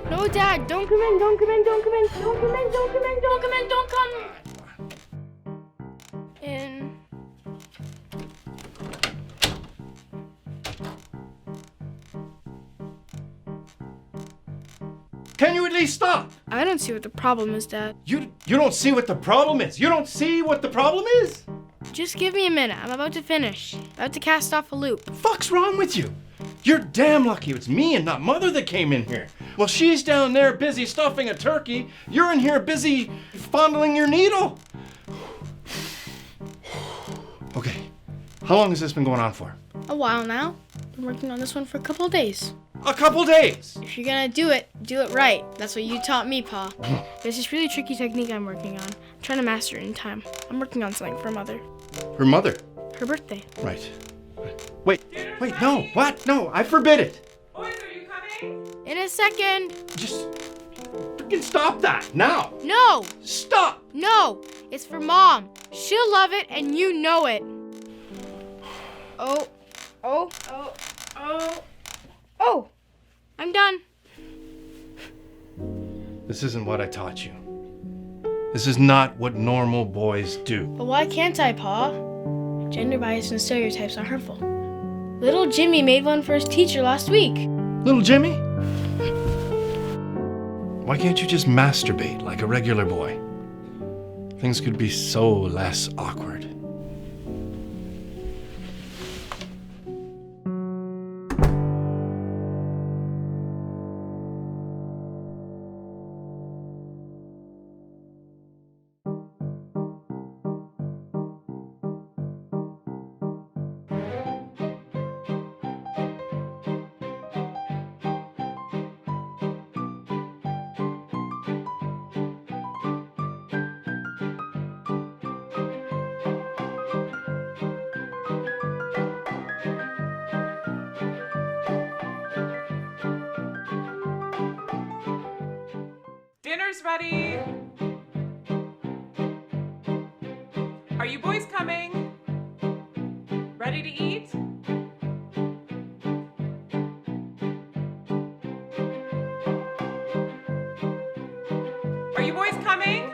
No, Dad, don't come in, don't come in, don't come in, don't come in, don't come in, don't come in, don't come in. Can you at least stop? I don't see what the problem is, Dad. You don't see what the problem is. You don't see what the problem is? Just give me a minute. I'm about to finish. About to cast off a loop. The fuck's wrong with you? You're damn lucky it's me and not Mother that came in here. Well, she's down there busy stuffing a turkey. You're in here busy fondling your needle. Okay, how long has this been going on for? A while now. Been working on this one for a couple of days. A couple days. If you're gonna do it right. That's what you taught me, Pa. There's this really tricky technique I'm working on. I'm trying to master it in time. I'm working on something for Mother. Her mother? Her birthday. Right. Wait, no, what? No, I forbid it. Boys, are you coming? In a second. Just freaking stop that, now. No! Stop. No! It's for Mom. She'll love it, and you know it. Oh. I'm done. This isn't what I taught you. This is not what normal boys do. But why can't I, Pa? Gender bias and stereotypes are harmful. Little Jimmy made one for his teacher last week. Little Jimmy? Why can't you just masturbate like a regular boy? Things could be so less awkward. Dinner's ready. Are you boys coming? Ready to eat? Are you boys coming?